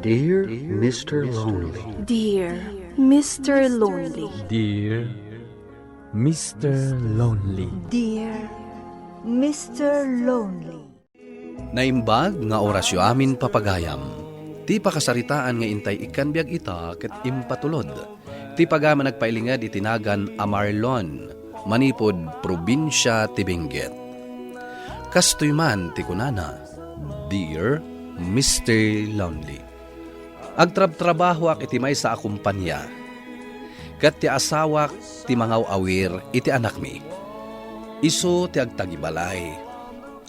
Dear Mr. Lonely. Dear Mr. Lonely. Dear Mr. Lonely. Dear Mr. Lonely. Naimbag nga orasyo amin papagayam. Ti pakasaritaan nga intay ikan biag ita ket impatulod. Ti pagama nagpailingad itinagan Amarlon, manipod probinsya ti Benguet. Kastoy man ti kunana, Dear Mr. Lonely. Agtrab-trabaho ak iti may sa akumpanya. Kat ti asawak ti mangaw awir iti anak mi. Iso ti agtagibalay.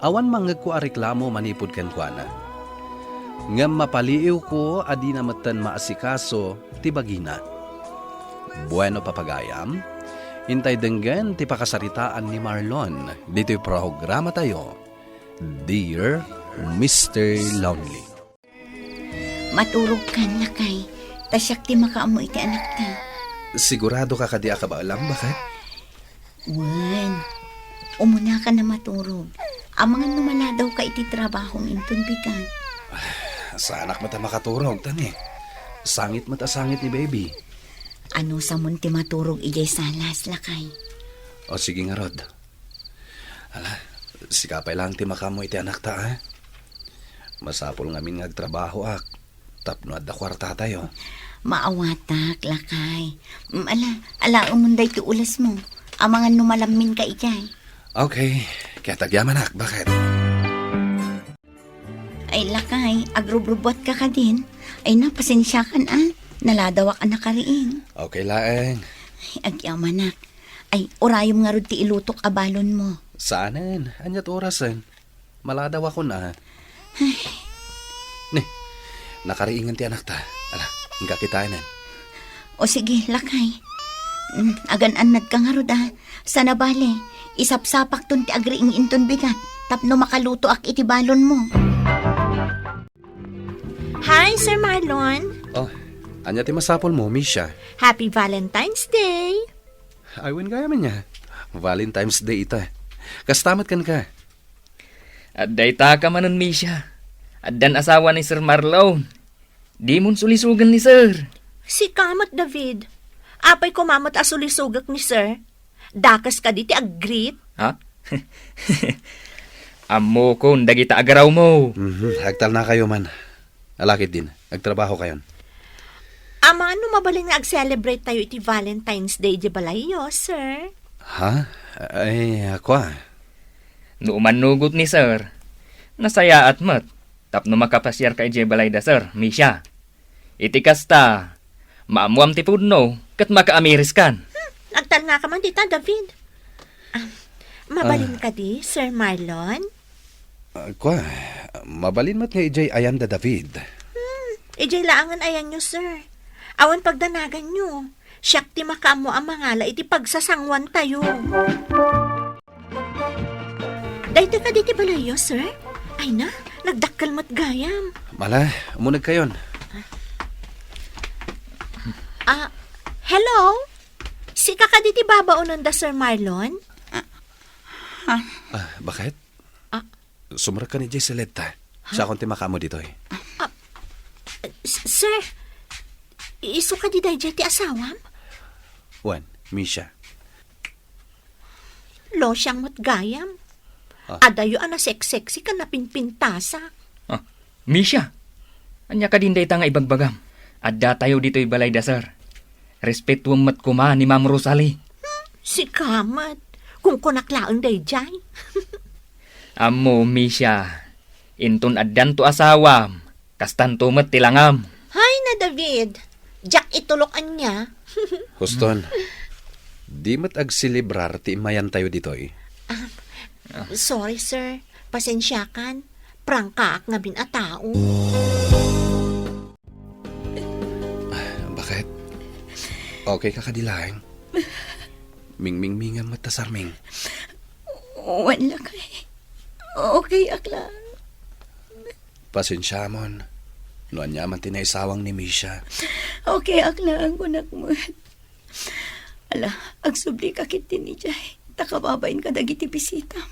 Awan mangeg ko a reklamo manipod ken kuana. Ngem mapaliiw ko adi na matan maasikaso ti bagina. Bueno papagayam, hintay denggen ti pakasaritaan ni Marlon dito'y programa tayo. Dear Mr. Lonely. Maturog ka na kay, tasyak ti makaamu iti anak ta. Sigurado ka kadi akabaalam, bakit? Wan, umuna ka na maturog. Amangan numala daw ka iti trabahong intun bigan. Sa anak mata makaturog, tani. Sangit mata sangit ni baby. Ano sa munti maturog ijay salas lakay. O sige nga, Rod. Ala, sikapay lang ti makamo iti anak ta, ha? Masapol ngamin ngagtrabaho ak. Tapno at da kwarta tayo. Maawatak lakay. Ala umunday ti ulas mo. Amangan numalamin ka ijay. Okay, kaya tagyaman ak, bakit? Ay lakay, agrubrubot ka ka din. Ay napasensya kan naladawak anak ka riin. Okay laeng. Ay agyaman ak. Ay orayom nga rod ti ilutok abalon mo. Saanin? Anyat orasan? Maladaw ako na. Nih, nakariingan ti anak ta. Ala, hingga kitainan. O sige, lakay. Agan-anad ka nga rod Sana bale, isapsapak ton ti agriing inton bigat. Tapno makaluto ak iti balon mo. Hi, Sir Marlon. Oh, anya ti masapol mo, Misha. Happy Valentine's Day. Aywan kaya man niya. Valentine's Day ita. Kastamat kan ka. At dayta ka manon, Misha. At dan asawa ni Sir Marlon. Di mon sulisugan ni Sir. Si Kamot David. Apay kumamot asulisugak ni Sir. Dakas ka diti agrit. Ha? Amo ko, dagita agaraw mo. Agtal na kayo man. Alakit din. Agtrabaho kayon. Ama, ano mabalin nga ag-celebrate tayo iti Valentine's Day di balayo, Sir? Ha? Ay, ako Nuumanugot ni Sir. Nasaya at mat. Tapno makapasyar ka ije balayda, Sir, Misha. Iti kasta, maamuam ti pudno, kat makaamiris kan. Nagtal nga ka man dita, David. Mabalin ka di, Sir Marlon? Ako mabalin mat nga ijay ayan da David. Ijay laangan ayan nyo, Sir. Awan pagdanagan nyo. Siyak ti makamo ang mangala iti pagsasangwan tayo. Dahito ka diti balayo, Sir? Ay na, nagdakkal mo't gayam. Mala, umunag kayon. Hello? Si ka diti babaunan da, Sir Marlon? Bakit? Sumara ka ni Jay Seleta. Siya akong timakamo dito eh. Sir, iso ka di dahil ti asawam? Juan, Misha. Lo siyang mo't gayam. Adayo ana sexy ka na pinpintasa. Misha, anya ka din dayta nga ibagbagam. Adda tayo dito'y balayda, Sir. Respetuam mat kuma ni Ma'am Rosalie. Si Kamat, kung kunaklaang day jay. Amo, Misha. Intun addan to asawam. Kastan tumat tilangam. Hay na, David. Jack itulokan niya. Huston, di mat agsilibrar ti imayan tayo dito eh. Sorry, sir. Pasensyakan. Prangka ak nga binatao. Bakit? Okay ka kadilaeng? Ming-ming-mingan mata sarming. Wala kay. Okay, akla. Pasensya mon. Noan niya man tinaisawang ni Misha. Okay, akla ang kunak mo. Ala, agsubli ka kiti ni Jay. Takababain ka dagiti bisita.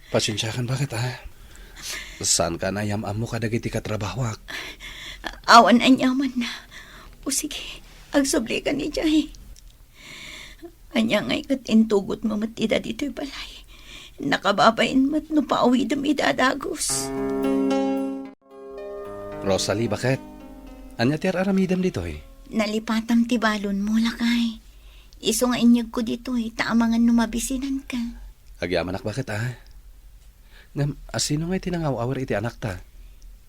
Pasensya kan bakit Saan ka na yamam mo kadagiti katrabahwak? Awan anyaman na. O sige, agsubli ka ni Jay. Anya ngay kat intugot mo matida dito'y balay. Nakababain mat no paawidam idadagos. Rosalie, bakit? Anya ti aramidam dito eh? Nalipatam ti balon mo, Lakay. Iso nga inyag ko dito taamangan numabisinan ka. Agyamanak bakit Ngam, asino nga'y tinangaw-awar iti anak ta?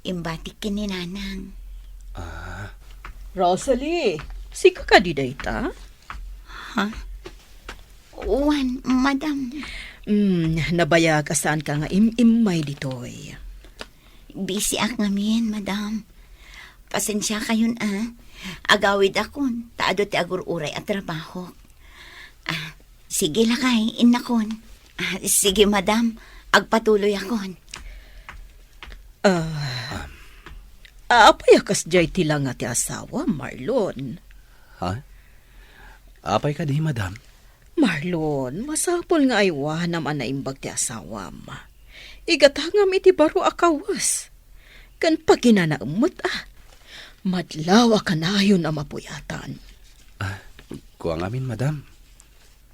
Imbatik kininanang. Rosalie, sika ka di dayta? Uwan, madam. Nabaya ka saan ka nga imay ditoy. Busy ak ngamin, madam. Pasensya kayon Agawid akon, taado ti agur-uray at trabaho. Sige Lakay, inakon. Sige madam, agpatuloy akon. Apayakas jay tila nga ti asawa, Marlon. Apay ka di, madam? Marlon, masapol nga aywa naman na imbag ti asawam. Igatangam iti baro akawas. Kan paginanaamot madlaw ka na yun na mapuyatan. Kuha ngamin, madam.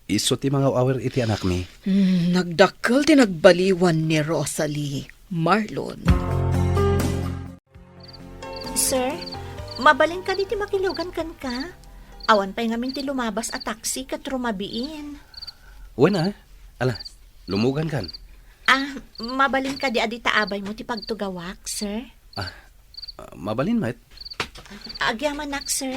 Iso ti mga awer iti anak mi. Nagdakkel ti nagbaliwan ni Rosalie, Marlon. Sir, mabalin ka diti makilugan kan ka? Awan pa'y ngamin ti lumabas a taxi kat rumabiin. Wala, ala, lumugan kan. Mabalin ka di adita abay mo ti pagtugawak, sir? Mabalin, mat. Agyaman nak, sir.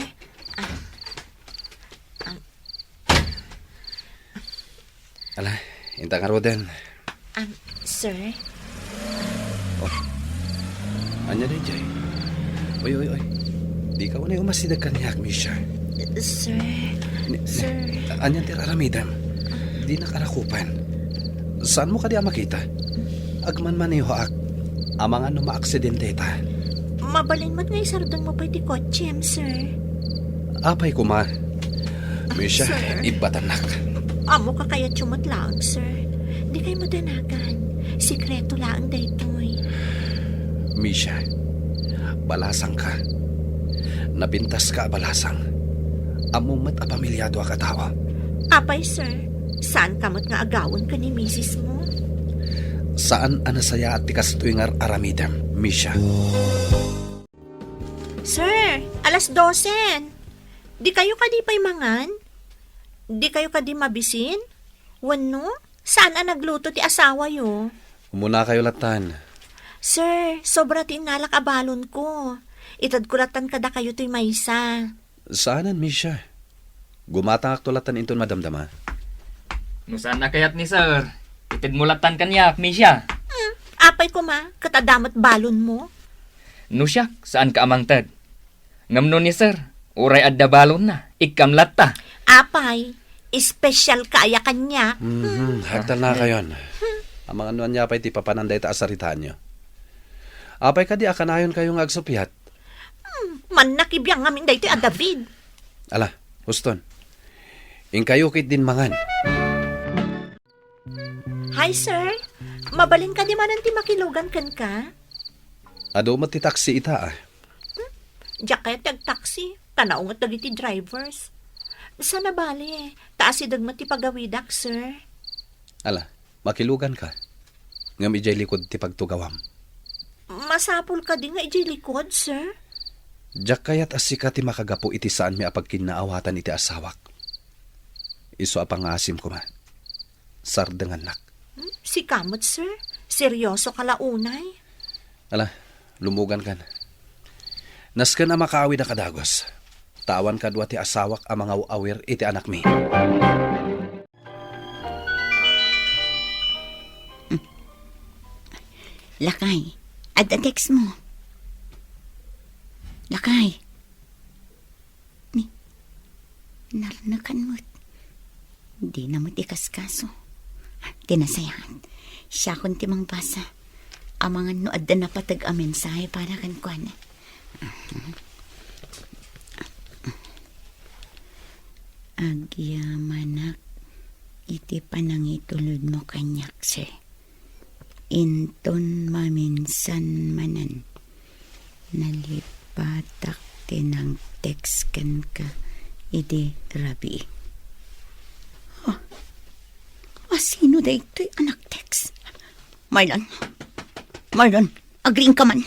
Ala, inta nga roden. Sir? Anya din, Jay. Oy. Di ka unay umasidag ka niya, Misha. Sir? Sir? Anyan ti raramidam. Di nakarakupan. Saan mo ka di makita? Agman man iyo ak. Amangan no maaksidente ta. Mabalin mo't ngay sardon mo pa iti kotsem, sir. Apay ko ma. Misha, Sir? ibatanak. Amo ka kaya tsumot lang, sir. Di kayo madanagan. Sikreto lang daytoy. Misha, balasang ka. Napintas ka balasang. Amumat a pamilyado a katawa. Apay, sir. Saan kamot nga agawon ka ni misis mo? Saan anasaya at tikas tuwing aramidam, Misha? Sir, 12:00. Di kayo kadi pa'y mangan? Di kayo kadi mabisin? Wano? Saan ang nagluto ti asawa yo? Muna kayo latan. Sir, sobra ti nalak abalon ko. Itad kulatan kada kayo to'y maysa. Saanan, Misha? Gumatang aktulatan inton madamdama. No saan na kayat ni sir? Itid mulatan kanyak, Misha. Apay ko ma, katadamat balon mo. No siya, saan ka amangtad? Ngamno ni sir, uray adda balon na, ikamlat ta. Apay, espesyal kaya kanya. Haktal na kayon. Ang mga anuan niya apay ti papananday ta asaritaan nyo. Apay ka di akanayon kayong agsupyat. Man nakibiyang ngamin dayto a David. Ala, Huston. Ingkayukit din mangan. Hi, sir. Mabalin ka di man ti makilugan kan ka? Ado mo ti taxi ita Jacket tag taxi. Tanaungot dagiti drivers. Sana bali, taas idag ti pagawidak, sir. Ala, makilugan ka. Ngam ijay likod ti pagtugawam. Masapul ka di nga ijay likod, sir. Jak kayat asika ti makagapo iti saan mi apag kinaawatan iti asawak. Iso apang asim ko ma. Sardengan nak. Si kamot, sir. Seryoso kalaunay. Ala, lumugan kan. Nasken na makaawi na kadagos. Tawan kadwa ti asawak ang mga awir iti anak mi. Lakay, adda text mo. Lakay. Naranakan mo. Di na mo tikaskaso. Tinasayahan. Siya kun timang basa. Amangan no adda na patag a mensahe para kan kuan. Agyamanak iti panangitulod mo kanyak, sir. Inton maminsan manan. Nalipatak tinang text kan ka. Idi rabi. Sino da ito'y anak text? Marlon, agreeing ka man.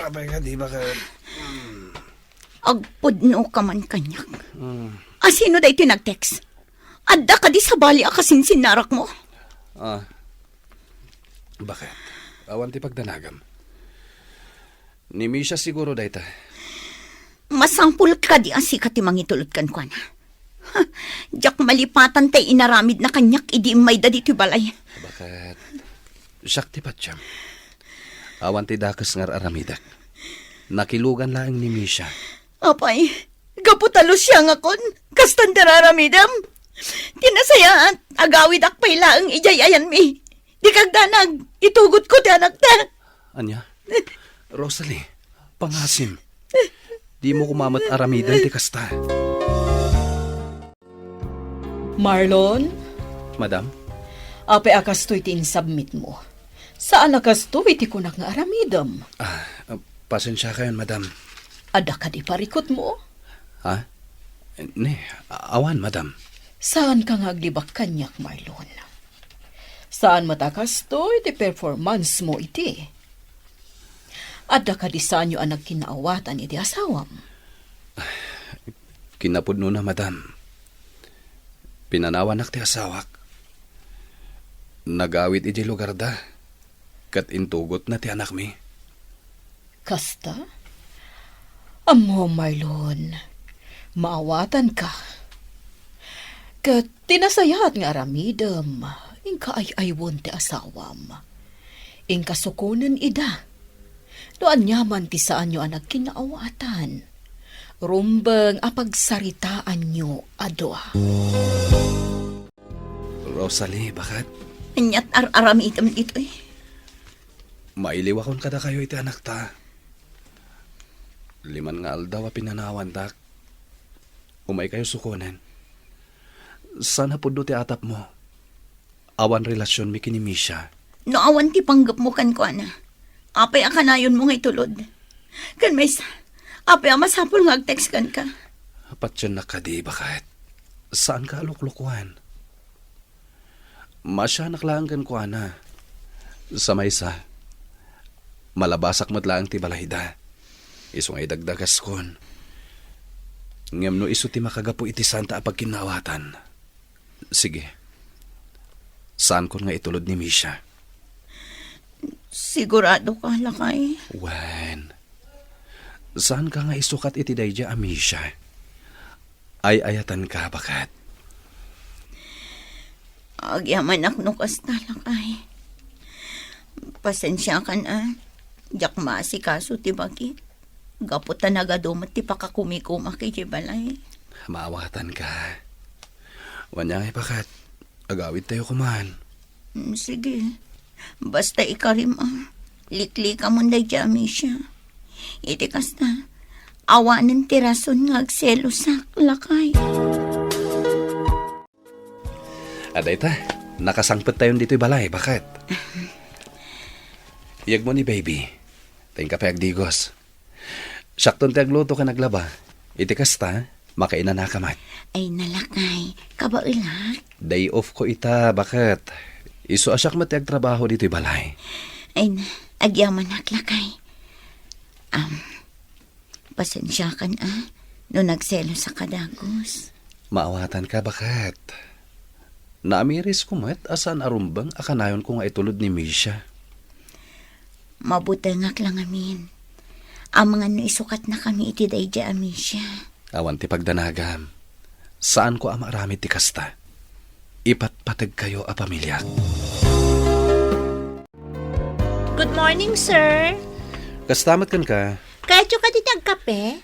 Abay ka, di ba ka? Agpudno ka man kanyak. Sino da ito'y nag-text? Adda ka di sa bali akasin sinarak mo? Bakit? Awan ti pagdanagam. Ni Misha siguro dayta. Masampul ka di asika ti mangitulot kan kwa na. Diyak malipatan tay inaramid na kanyak idi may da dito balay. Bakit? Siyak ti patsyam. Awan ti dakas ngar aramidak. Nakilugan laeng ni Misha. Apay, gaputalo siya nga kon. Kastan dararamidam. Tinasayaan, agawid akpay laeng ijayayan mi. Di kagdanag, itugot ko ti anak ta. Anya? Rosalie, pangasim. Di mo kumamat aramidan ti kasta. Marlon, Madam? ape akastoy ti insubmit mo. Saan akastoy ti kunak nga aramidam? Pasensya kayon, madam. Ada ka di parikot mo? Ha? Ne, awan, madam. Saan ka nga aglibak kanyak, Marlon? Saan matakastoy ti performance mo iti? Ada ka di saan yu anag kinaawatan iti asawam? Kinapudno na, madam. Pinanawanak ti asawak. Nagawit iti lugar da. Kat intugot na ti anak mi. Kasta? Amo, Marlon, maawatan ka. Kat tinasayat nga aramidam, inka ay-aywon ti asawam. Inka sukunan ida. Doan yaman ti saan nyo anag kinaawatan. Rumbang apagsaritaan nyo adwa. Rosalie, bakit? Anyat aramidam dito eh. Mailiwakon kada kayo iti anak ta. 5 nga aldaw a pinanawan tak. Umay kayo sukunan. Sana po do ti atap mo. Awan relasyon mi kini Misha. No awan ti panggap mo kan kwa na. Apay akanayon mo nga itulod. Kan may apay masapol nga ag-text kan ka. Patyan na ka di, bakit? Saan ka aluklukuhan? Masya naklaan kan kwa na. Sa maysa. Malabasak mo't lang ti balayda. Iso ngay dagdagas kon. Ngam no iso ti makagapo iti santa apag kinawatan. Sige. Saan kon nga itulod ni Misha? Sigurado ka, lakay. Wen. Saan ka nga isukat iti dayja a Misha? Ay ayatan ka, bakit? Agyaman akno kasta, lakay. Pasensya ka na. Diyak maasikaso ti bagi. Gaputan nagadumat ti pakakumikuma kay Jibalay. Maawatan ka. Wanyang ipakat. Agawid tayo kumahan. Sige. Basta ikarim likli ka mo na dyan, siya. Iti kasta. Awanan ti rason nga agselo sa lakay. Aday ta. Nakasangpet tayo dito'y balay. Bakit? Iyag mo ni baby. Tain ka payagdigos. Sakton ti agluto ka naglaba. Iti kasta, makainan na kamat. Ay nalakay, kabailak. Day off ko ita, bakit? Iso asyak mati agtrabaho dito'y balay. Ay agyaman naklakay. Pasensya ka na, no nagselo sa kadagos. Maawatan ka, bakit? Naamiris ko mat, asan arumbang akanayon ko nga itulod ni Misha. Mabutangak lang amin. Ang mga naisukat na kami iti dayja amin siya. Awan ti pagdanagam. Saan ko amarami ti kasta? Ipatpatag kayo a pamilya. Good morning, sir. Kastamat kan ka? Kayo ka ditag kape?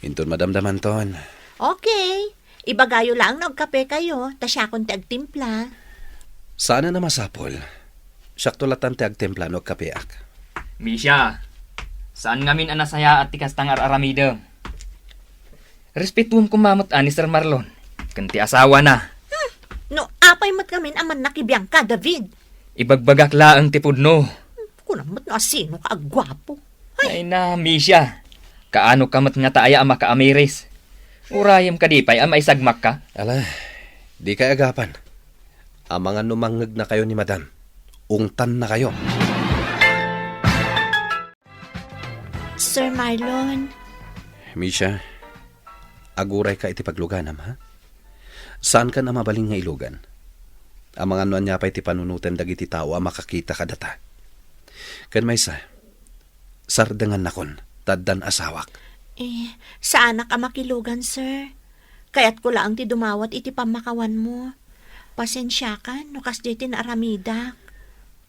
Inton madamdaman ton. Okay. Ibagayo lang nagkape kayo, ta siya akong tagtimpla. Sana na masapol. Sakto latan ti agtempla no kapeak. Misha, saan ngamin anasaya at tikas tangar aramida? Respetuum kumamot ani Sir Marlon. Kanti asawa na. No, apay mat kamin aman nakibiyang ka, David. Ibagbagak laang tipudno. Kunamot na sino ka agwapo. Ay na, Misha. Kaano kamat nga taaya ang maka-amiris? Urayam ka di pa'y ang maisagmak ka? Ala, di kay agapan. Ang mga numangag na kayo ni Madam. Ungtan na kayo. Sir Marlon, Misha, aguray ka iti pagluganam, ha? Saan ka na mabaling nga ilugan? Ang mga nuan niya pa iti panunutan dagiti tao makakita ka data. Kan may sardangan nakon, taddan asawak. saan ka makilugan, sir? Kaya't ko lang ti dumawat iti pamakawan mo. Pasensya ka, no kas di tinaramidak.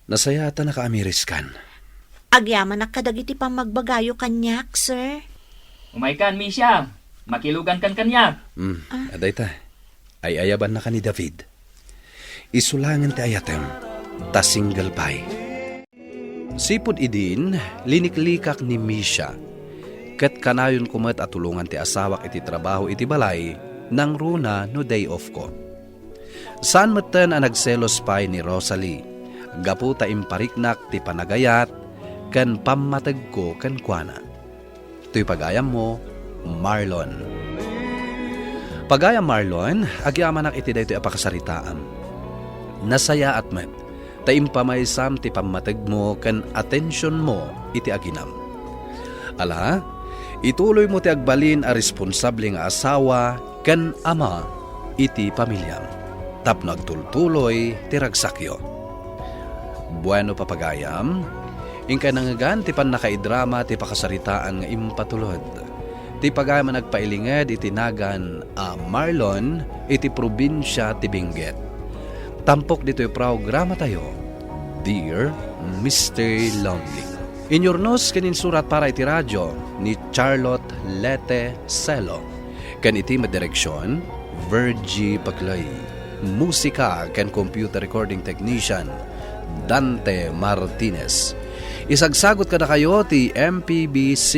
Nasayata na kaamiris kan. Agyaman na kadagiti pamagbagayo kanyak, sir. Umay kan, Misha. Makilugan kan kanyak. Aday ta. Ay ayaban na ka ni David. Isulangan ti ayatem. Ta single pie. Sipod idin, liniklikak ni Misha. Kat kanayon kumat at tulungan ti asawak iti trabaho iti balay nang runa no day off ko. Saan matan ang nagselos pay ni Rosalie. Gapu ta impariknak ti panagayat kan pamatag ko kan kuana. To'y pagayam mo, Marlon. Pagayam Marlon, agyamanak iti daytoy apakasaritaan. Nasaya at met, ta impamaysam ti pamatag mo kan atensyon mo iti aginam. Ala, ituloy mo ti agbalin a responsable nga asawa kan ama iti pamilyam. Tap nagtultuloy ti ragsakyo. Bueno papagayam, ingkay nangagan ti pan nakaidrama ti pakasaritaan nga impatulod. Ti pagayam nagpailinged iti nagan a Marlon iti probinsya ti Benguet. Tampok dito'y programa tayo, Dear Mr. Lonely. Inyornos kanin surat para iti radyo ni Charlotte Lete Celo. Kan iti madireksyon, Virgie Paclay. Musika kan computer recording technician, Dante Martinez. Isagsagot ka na kayo ti MPBC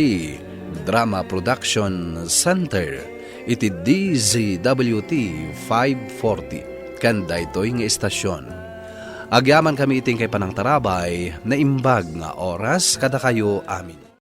Drama Production Center iti DZWT 540 kan daytoy nga istasyon. Agyaman kami iting kay panang tarabay na imbag nga oras kada kayo amin.